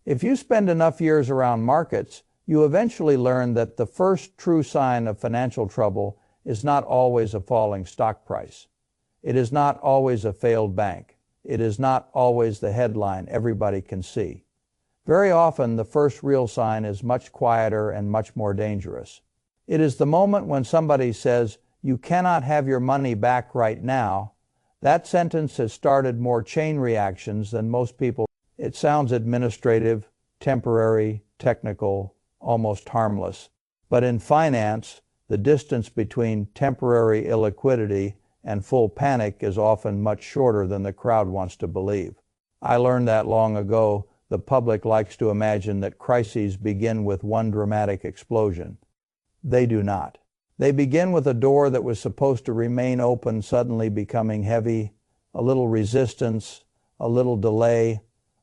If you spend enough years around markets, you eventually learn that the first true sign of financial trouble is not always a falling stock price. It is not always a failed bank. It is not always the headline everybody can see. Very often, the first real sign is much quieter and much more dangerous. It is the moment when somebody says, "You cannot have your money back right now." That sentence has started more chain reactions than most people. It sounds administrative, temporary, technical, almost harmless. But in finance, the distance between temporary illiquidity and full panic is often much shorter than the crowd wants to believe. I learned that long ago. The public likes to imagine that crises begin with one dramatic explosion. They do not. They begin with a door that was supposed to remain open suddenly becoming heavy, a little resistance, a little delay,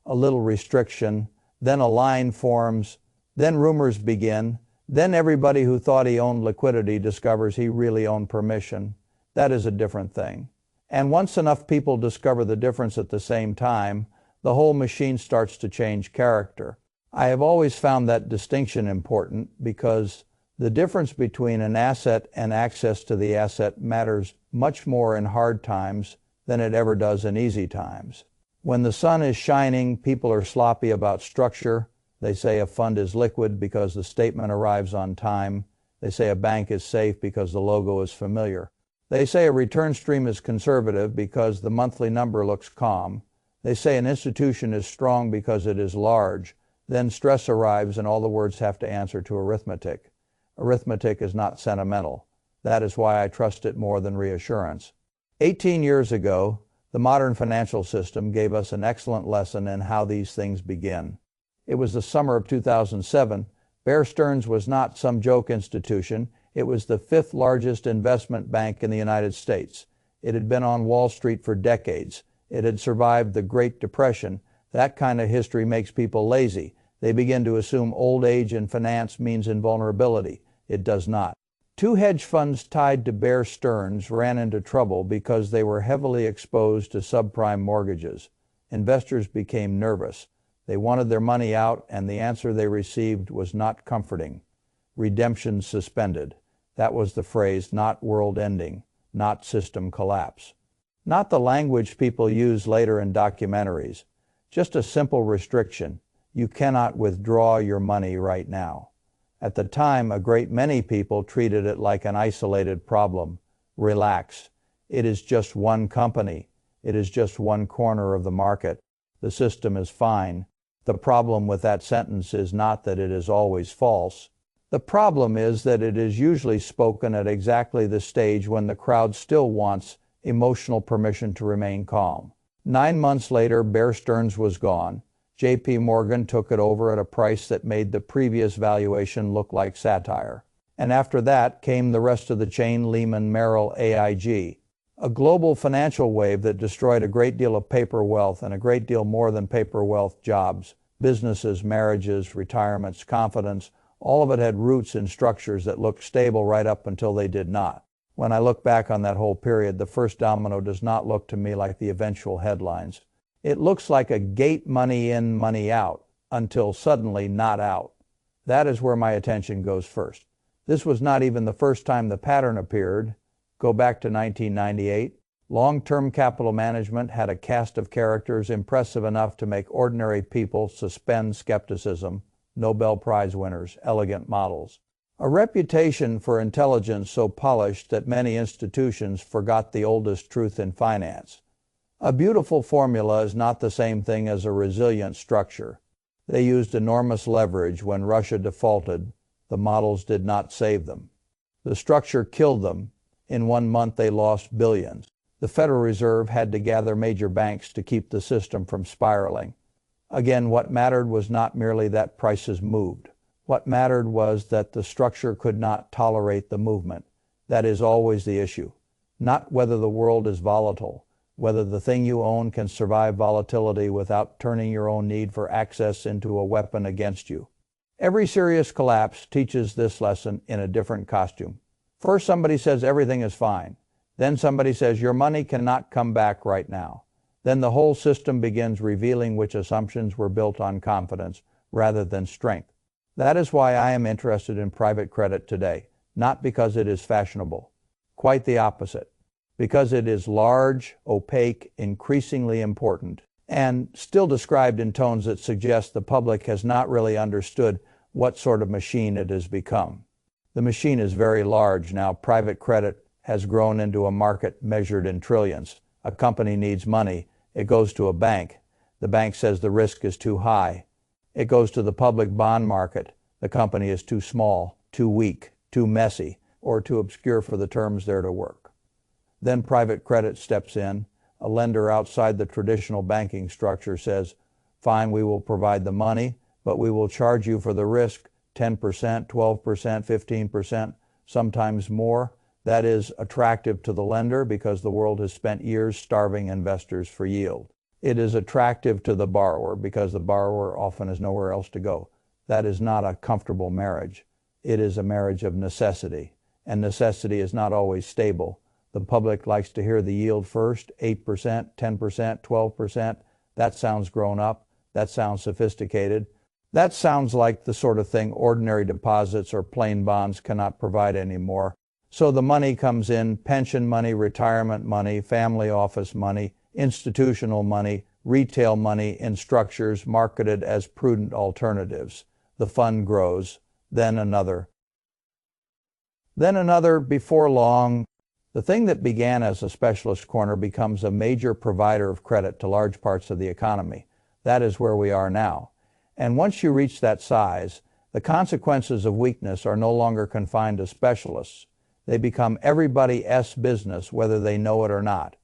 a little restriction, then a line forms, then rumors begin, then everybody who thought he owned liquidity discovers he really owned permission. That is a different thing. And once enough people discover the difference at the same time, the whole machine starts to change character. I have always found that distinction important because the difference between an asset and access to the asset matters much more in hard times than it ever does in easy times. When the sun is shining, people are sloppy about structure. They say a fund is liquid because the statement arrives on time. They say a bank is safe because the logo is familiar. They say a return stream is conservative because the monthly number looks calm. They say an institution is strong because it is large. Then stress arrives and all the words have to answer to arithmetic. Arithmetic is not sentimental. That is why I trust it more than reassurance. 18 years ago, the modern financial system gave us an excellent lesson in how these things begin. It was the summer of 2007. Bear Stearns was not some joke institution. It was the fifth largest investment bank in the United States. It had been on Wall Street for decades. It had survived the Great Depression. That kind of history makes people lazy. They begin to assume old age in finance means invulnerability. It does not. Two hedge funds tied to Bear Stearns ran into trouble because they were heavily exposed to subprime mortgages. Investors became nervous. They wanted their money out, and the answer they received was not comforting. Redemption suspended. That was the phrase, not world ending, not system collapse. Not the language people use later in documentaries. Just a simple restriction. You cannot withdraw your money right now. At the time, a great many people treated it like an isolated problem. Relax. It is just one company. It is just one corner of the market. The system is fine. The problem with that sentence is not that it is always false. The problem is that it is usually spoken at exactly the stage when the crowd still wants emotional permission to remain calm. 9 months later, Bear Stearns was gone. J.P. Morgan took it over at a price that made the previous valuation look like satire. And after that came the rest of the chain, Lehman, Merrill, AIG. A global financial wave that destroyed a great deal of paper wealth and a great deal more than paper wealth, jobs, businesses, marriages, retirements, confidence. All of it had roots in structures that looked stable right up until they did not. When I look back on that whole period, the first domino does not look to me like the eventual headlines. It looks like a gate money in, money out, until suddenly not out. That is where my attention goes first. This was not even the first time the pattern appeared. Go back to 1998. Long-term capital management had a cast of characters impressive enough to make ordinary people suspend skepticism. Nobel Prize winners, elegant models. A reputation for intelligence so polished that many institutions forgot the oldest truth in finance. A beautiful formula is not the same thing as a resilient structure. They used enormous leverage when Russia defaulted. The models did not save them. The structure killed them. In 1 month they lost billions. The Federal Reserve had to gather major banks to keep the system from spiraling. Again, what mattered was not merely that prices moved. What mattered was that the structure could not tolerate the movement. That is always the issue. Not whether the world is volatile, whether the thing you own can survive volatility without turning your own need for access into a weapon against you. Every serious collapse teaches this lesson in a different costume. First, somebody says everything is fine. Then somebody says your money cannot come back right now. Then the whole system begins revealing which assumptions were built on confidence, rather than strength. That is why I am interested in private credit today, not because it is fashionable. Quite the opposite. Because it is large, opaque, increasingly important, and still described in tones that suggest the public has not really understood what sort of machine it has become. The machine is very large now. Private credit has grown into a market measured in trillions. A company needs money. It goes to a bank. The bank says the risk is too high. It goes to the public bond market. The company is too small, too weak, too messy, or too obscure for the terms there to work. Then private credit steps in. A lender outside the traditional banking structure says, fine, we will provide the money, but we will charge you for the risk 10%, 12%, 15%, sometimes more. That is attractive to the lender because the world has spent years starving investors for yield. It is attractive to the borrower because the borrower often has nowhere else to go. That is not a comfortable marriage. It is a marriage of necessity, and necessity is not always stable. The public likes to hear the yield first, 8%, 10%, 12%. That sounds grown up. That sounds sophisticated. That sounds like the sort of thing ordinary deposits or plain bonds cannot provide anymore. So the money comes in, pension money, retirement money, family office money, institutional money, retail money in structures marketed as prudent alternatives. The fund grows, then another. Then another before long. The thing that began as a specialist corner becomes a major provider of credit to large parts of the economy. That is where we are now. And once you reach that size, the consequences of weakness are no longer confined to specialists. They become everybody's business, whether they know it or not.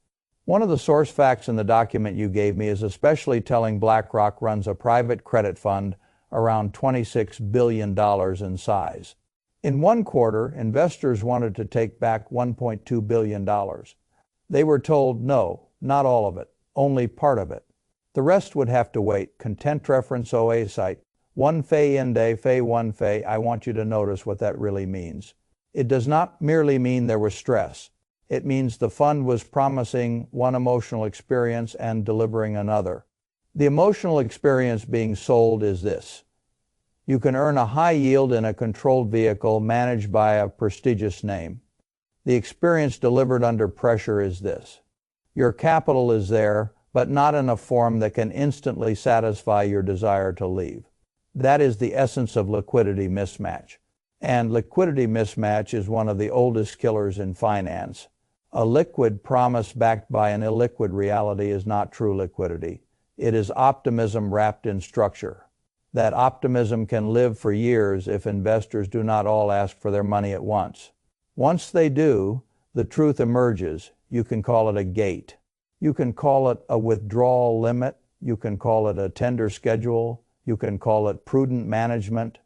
One of the source facts in the document you gave me is especially telling. BlackRock runs a private credit fund around $26 billion in size. In one quarter, investors wanted to take back $1.2 billion. They were told no, not all of it, only part of it. The rest would have to wait. Content reference OA site. One fei inde fei one fei. I want you to notice what that really means. It does not merely mean there was stress. It means the fund was promising one emotional experience and delivering another. The emotional experience being sold is this. You can earn a high yield in a controlled vehicle managed by a prestigious name. The experience delivered under pressure is this. Your capital is there, but not in a form that can instantly satisfy your desire to leave. That is the essence of liquidity mismatch. And liquidity mismatch is one of the oldest killers in finance. A liquid promise backed by an illiquid reality is not true liquidity. It is optimism wrapped in structure. That optimism can live for years if investors do not all ask for their money at once. Once they do, the truth emerges. You can call it a gate. You can call it a withdrawal limit. You can call it a tender schedule. You can call it prudent management.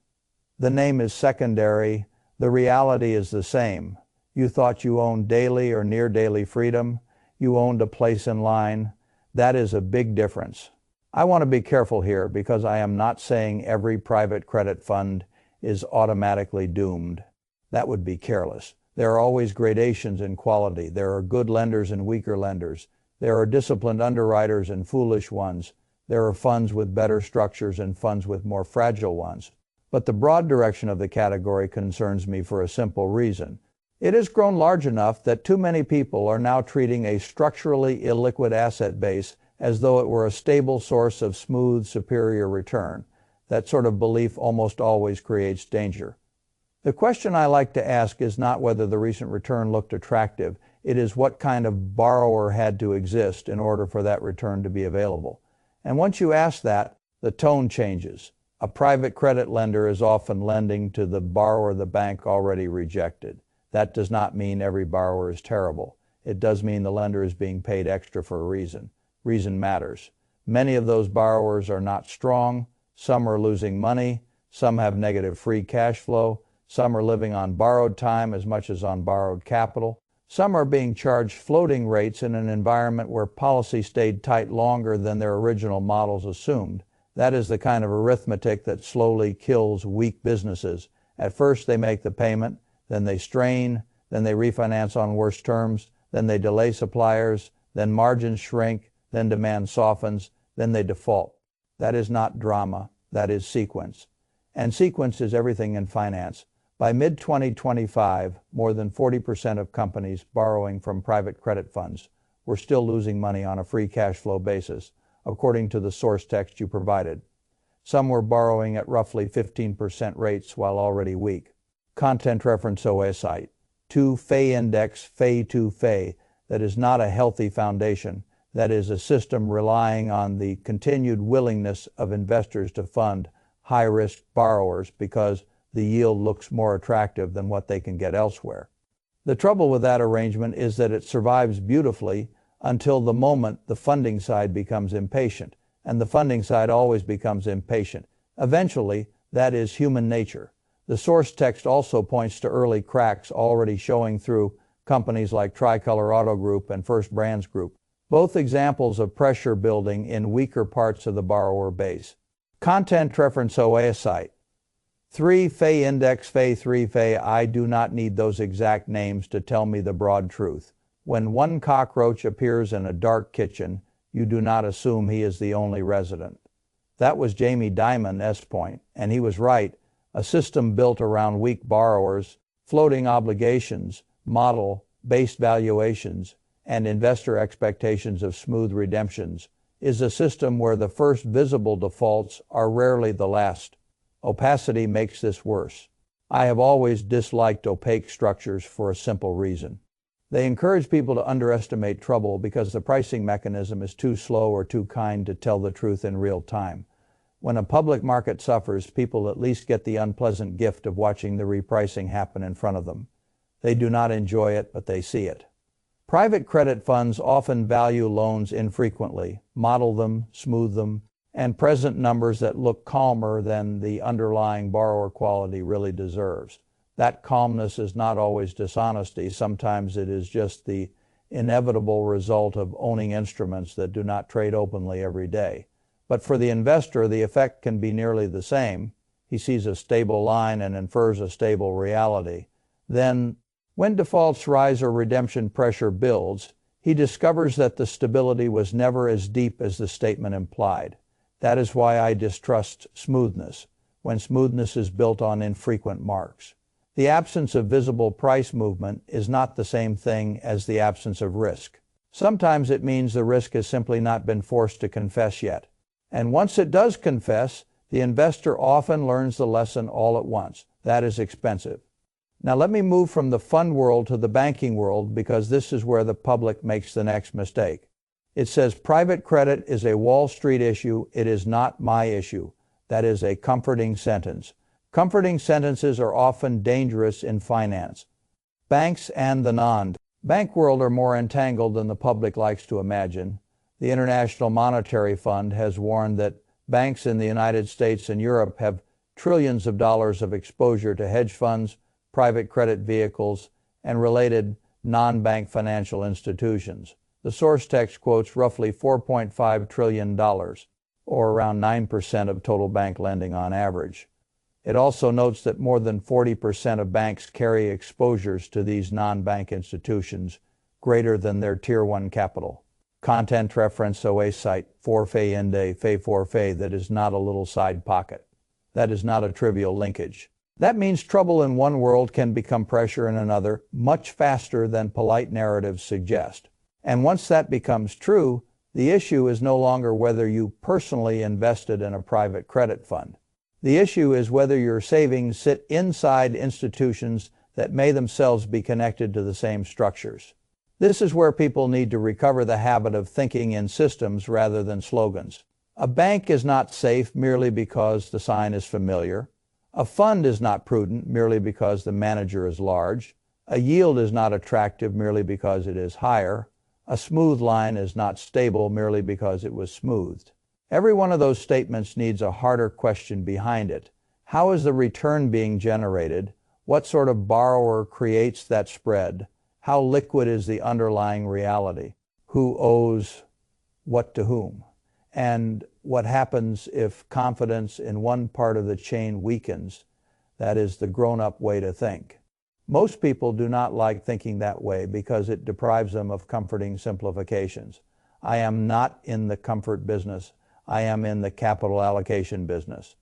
The name is secondary. The reality is the same. You thought you owned daily or near daily freedom. You owned a place in line. That is a big difference. I want to be careful here because I am not saying every private credit fund is automatically doomed. That would be careless. There are always gradations in quality. There are good lenders and weaker lenders. There are disciplined underwriters and foolish ones. There are funds with better structures and funds with more fragile ones. But the broad direction of the category concerns me for a simple reason. It has grown large enough that too many people are now treating a structurally illiquid asset base as though it were a stable source of smooth, superior return. That sort of belief almost always creates danger. The question I like to ask is not whether the recent return looked attractive. It is what kind of borrower had to exist in order for that return to be available. And once you ask that, the tone changes. A private credit lender is often lending to the borrower the bank already rejected. That does not mean every borrower is terrible. It does mean the lender is being paid extra for a reason. Reason matters. Many of those borrowers are not strong. Some are losing money. Some have negative free cash flow. Some are living on borrowed time as much as on borrowed capital. Some are being charged floating rates in an environment where policy stayed tight longer than their original models assumed. That is the kind of arithmetic that slowly kills weak businesses. At first they make the payment, then they strain, then they refinance on worse terms, then they delay suppliers, then margins shrink, then demand softens, then they default. That is not drama. that is sequence. And sequence is everything in finance. By mid-2025, more than 40% of companies borrowing from private credit funds were still losing money on a free cash flow basis, according to the source text you provided. Some were borrowing at roughly 15% rates while already weak. Content reference OA site. 2 Fe index Fe 2 Fe. That is not a healthy foundation. That is a system relying on the continued willingness of investors to fund high-risk borrowers because the yield looks more attractive than what they can get elsewhere. The trouble with that arrangement is that it survives beautifully until the moment the funding side becomes impatient, and the funding side always becomes impatient. Eventually, that is human nature. The source text also points to early cracks already showing through companies like Tricolor Auto Group and First Brands Group, both examples of pressure building in weaker parts of the borrower base. Content reference OA site. 3 Fe index Fe 3 Fe. I do not need those exact names to tell me the broad truth. When one cockroach appears in a dark kitchen, you do not assume he is the only resident. That was Jamie Dimon's point, and he was right. A system built around weak borrowers, floating obligations, model-based valuations, and investor expectations of smooth redemptions is a system where the first visible defaults are rarely the last. Opacity makes this worse. I have always disliked opaque structures for a simple reason. They encourage people to underestimate trouble because the pricing mechanism is too slow or too kind to tell the truth in real time. When a public market suffers, people at least get the unpleasant gift of watching the repricing happen in front of them. They do not enjoy it, but they see it. Private credit funds often value loans infrequently, model them, smooth them, and present numbers that look calmer than the underlying borrower quality really deserves. That calmness is not always dishonesty. Sometimes it is just the inevitable result of owning instruments that do not trade openly every day. But for the investor, the effect can be nearly the same. He sees a stable line and infers a stable reality. Then, when defaults rise or redemption pressure builds, he discovers that the stability was never as deep as the statement implied. That is why I distrust smoothness, when smoothness is built on infrequent marks. The absence of visible price movement is not the same thing as the absence of risk. Sometimes it means the risk has simply not been forced to confess yet. And once it does confess, the investor often learns the lesson all at once. That is expensive. Now let me move from the fund world to the banking world because this is where the public makes the next mistake. It says private credit is a Wall Street issue. It is not my issue. That is a comforting sentence. Comforting sentences are often dangerous in finance. Banks and the non-bank world are more entangled than the public likes to imagine. The International Monetary Fund has warned that banks in the United States and Europe have trillions of dollars of exposure to hedge funds, private credit vehicles, and related non-bank financial institutions. The source text quotes roughly $4.5 trillion, or around 9% of total bank lending on average. It also notes that more than 40% of banks carry exposures to these non-bank institutions greater than their Tier 1 capital. Content reference OA site 4 Fe Inde Fe 4 Fe. That is not a little side pocket. That is not a trivial linkage. That means trouble in one world can become pressure in another much faster than polite narratives suggest. And once that becomes true, the issue is no longer whether you personally invested in a private credit fund. The issue is whether your savings sit inside institutions that may themselves be connected to the same structures. This is where people need to recover the habit of thinking in systems rather than slogans. A bank is not safe merely because the sign is familiar. A fund is not prudent merely because the manager is large. A yield is not attractive merely because it is higher. A smooth line is not stable merely because it was smoothed. Every one of those statements needs a harder question behind it. How is the return being generated? What sort of borrower creates that spread? How liquid is the underlying reality? Who owes what to whom? And what happens if confidence in one part of the chain weakens? That is the grown-up way to think. Most people do not like thinking that way because it deprives them of comforting simplifications. I am not in the comfort business. I am in the capital allocation business.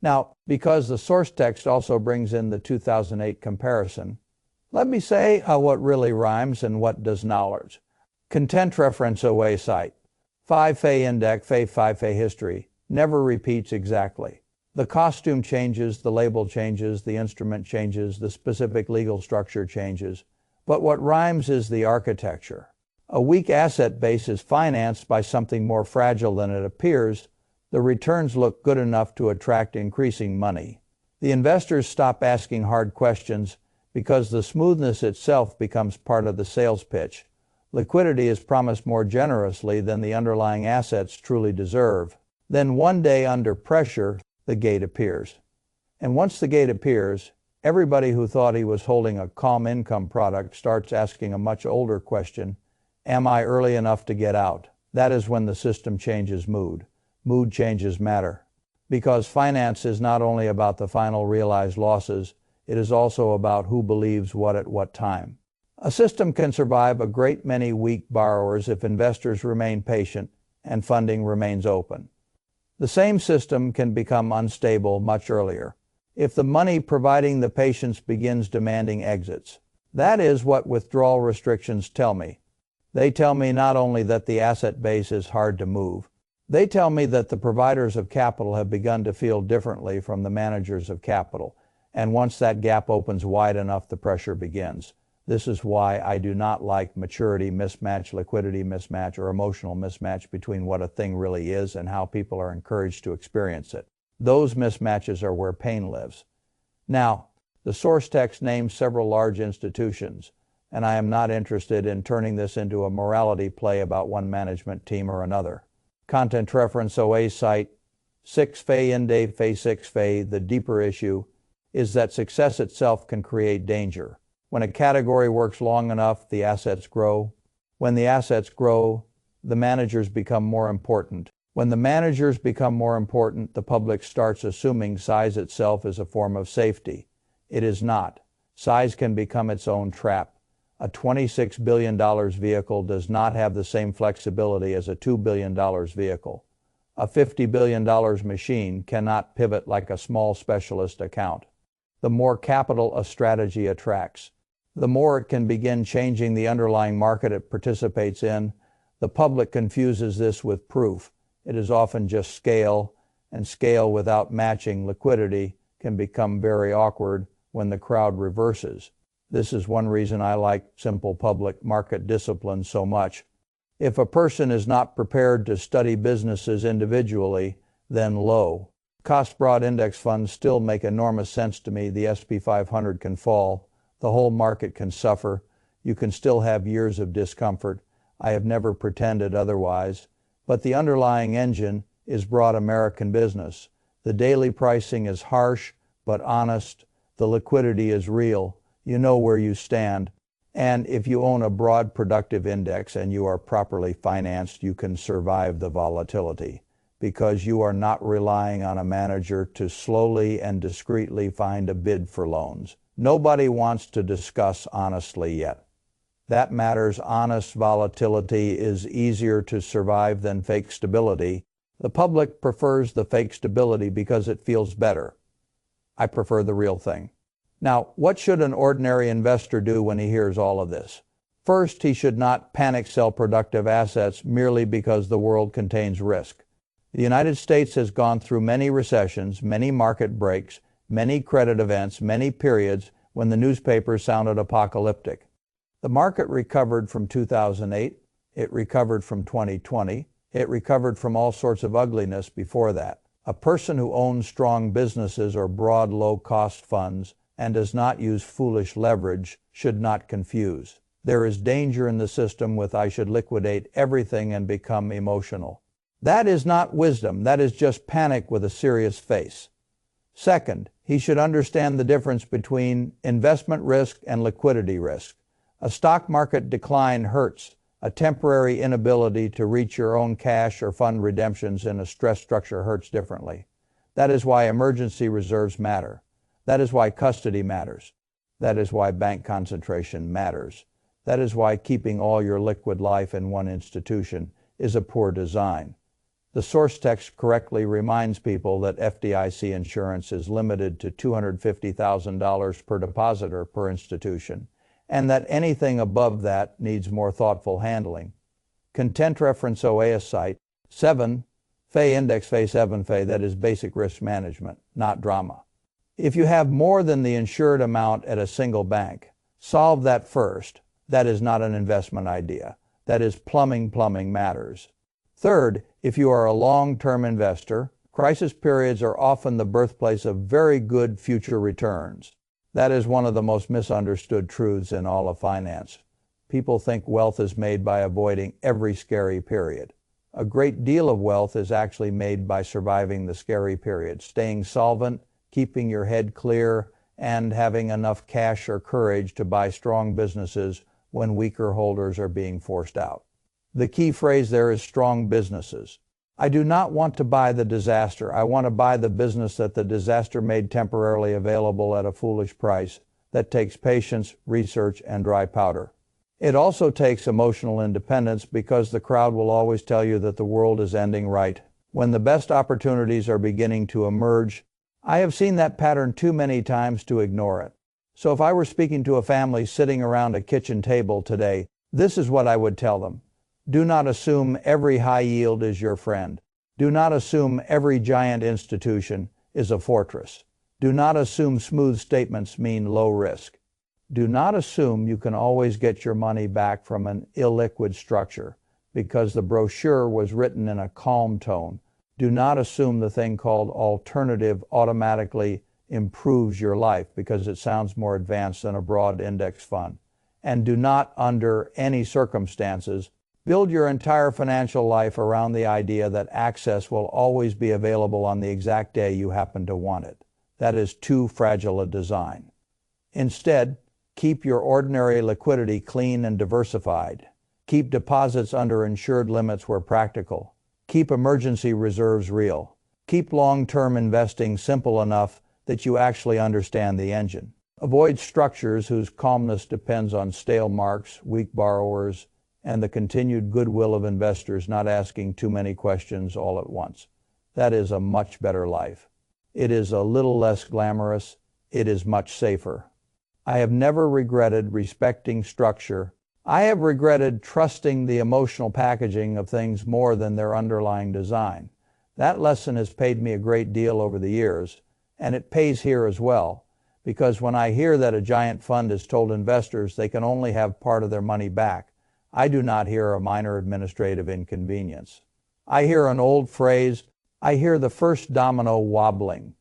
Now, because the source text also brings in the 2008 comparison, let me say what really rhymes and what does not. Content reference OA site. 5-Fe index, 5-Fe history. Never repeats exactly. The costume changes, the label changes, the instrument changes, the specific legal structure changes. But what rhymes is the architecture. A weak asset base is financed by something more fragile than it appears. The returns look good enough to attract increasing money. The investors stop asking hard questions because the smoothness itself becomes part of the sales pitch. Liquidity is promised more generously than the underlying assets truly deserve. Then one day, under pressure, the gate appears. And once the gate appears, everybody who thought he was holding a calm income product starts asking a much older question: am I early enough to get out? That is when the system changes mood. Mood changes matter. Because finance is not only about the final realized losses, it is also about who believes what at what time. A system can survive a great many weak borrowers if investors remain patient and funding remains open. The same system can become unstable much earlier if the money providing the patience begins demanding exits. That is what withdrawal restrictions tell me. They tell me not only that the asset base is hard to move, they tell me that the providers of capital have begun to feel differently from the managers of capital, and once that gap opens wide enough, the pressure begins. This is why I do not like maturity mismatch, liquidity mismatch, or emotional mismatch between what a thing really is and how people are encouraged to experience it. Those mismatches are where pain lives. Now, the source text names several large institutions, and I am not interested in turning this into a morality play about one management team or another. Content reference OA site, 6-Fe index, 6-Fe. The deeper issue is that success itself can create danger. When a category works long enough, the assets grow. When the assets grow, the managers become more important. When the managers become more important, the public starts assuming size itself is a form of safety. It is not. Size can become its own trap. A $26 billion vehicle does not have the same flexibility as a $2 billion vehicle. A $50 billion machine cannot pivot like a small specialist account. The more capital a strategy attracts, the more it can begin changing the underlying market it participates in. The public confuses this with proof. It is often just scale, and scale without matching liquidity can become very awkward when the crowd reverses. This is one reason I like simple public market discipline so much. If a person is not prepared to study businesses individually, then low cost broad index funds still make enormous sense to me. The S&P 500 can fall. The whole market can suffer. You can still have years of discomfort. I have never pretended otherwise. But the underlying engine is broad American business. The daily pricing is harsh but honest. The liquidity is real. You know where you stand. And if you own a broad productive index and you are properly financed, you can survive the volatility because you are not relying on a manager to slowly and discreetly find a bid for loans. Nobody wants to discuss honestly yet. That matters. Honest volatility is easier to survive than fake stability. The public prefers the fake stability because it feels better. I prefer the real thing. Now, what should an ordinary investor do when he hears all of this? First, he should not panic sell productive assets merely because the world contains risk. The United States has gone through many recessions, many market breaks, many credit events, many periods when the newspapers sounded apocalyptic. The market recovered from 2008, it recovered from 2020, it recovered from all sorts of ugliness before that. A person who owns strong businesses or broad low-cost funds and does not use foolish leverage should not confuse. There is danger in the system with I should liquidate everything and become emotional. That is not wisdom, that is just panic with a serious face. Second, he should understand the difference between investment risk and liquidity risk. A stock market decline hurts. A temporary inability to reach your own cash or fund redemptions in a stress structure hurts differently. That is why emergency reserves matter. That is why custody matters. That is why bank concentration matters. That is why keeping all your liquid life in one institution is a poor design. The source text correctly reminds people that FDIC insurance is limited to $250,000 per depositor per institution, and that anything above that needs more thoughtful handling. Content reference OAS site 7, FE index FE 7 FE, that is basic risk management, not drama. If you have more than the insured amount at a single bank, solve that first. That is not an investment idea. That is plumbing matters. Third, if you are a long-term investor, crisis periods are often the birthplace of very good future returns. That is one of the most misunderstood truths in all of finance. People think wealth is made by avoiding every scary period. A great deal of wealth is actually made by surviving the scary period, staying solvent, keeping your head clear, and having enough cash or courage to buy strong businesses when weaker holders are being forced out. The key phrase there is strong businesses. I do not want to buy the disaster. I want to buy the business that the disaster made temporarily available at a foolish price. That takes patience, research, and dry powder. It also takes emotional independence, because the crowd will always tell you that the world is ending right when the best opportunities are beginning to emerge. I have seen that pattern too many times to ignore it. So if I were speaking to a family sitting around a kitchen table today, this is what I would tell them. Do not assume every high yield is your friend. Do not assume every giant institution is a fortress. Do not assume smooth statements mean low risk. Do not assume you can always get your money back from an illiquid structure because the brochure was written in a calm tone. Do not assume the thing called alternative automatically improves your life because it sounds more advanced than a broad index fund. And do not, under any circumstances, build your entire financial life around the idea that access will always be available on the exact day you happen to want it. That is too fragile a design. Instead, keep your ordinary liquidity clean and diversified. Keep deposits under insured limits where practical. Keep emergency reserves real. Keep long-term investing simple enough that you actually understand the engine. Avoid structures whose calmness depends on stale marks, weak borrowers, and the continued goodwill of investors not asking too many questions all at once. That is a much better life. It is a little less glamorous. It is much safer. I have never regretted respecting structure. I have regretted trusting the emotional packaging of things more than their underlying design. That lesson has paid me a great deal over the years, and it pays here as well, because when I hear that a giant fund has told investors they can only have part of their money back, I do not hear a minor administrative inconvenience. I hear an old phrase, I hear the first domino wobbling.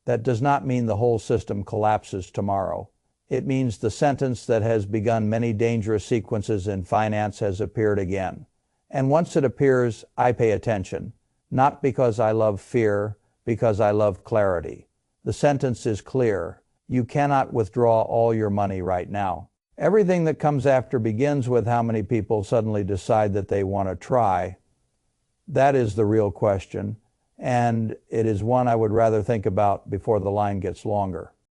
That does not mean the whole system collapses tomorrow. It means the sentence that has begun many dangerous sequences in finance has appeared again. And once it appears, I pay attention, not because I love fear, because I love clarity. The sentence is clear. You cannot withdraw all your money right now. Everything that comes after begins with how many people suddenly decide that they want to try. That is the real question, and it is one I would rather think about before the line gets longer.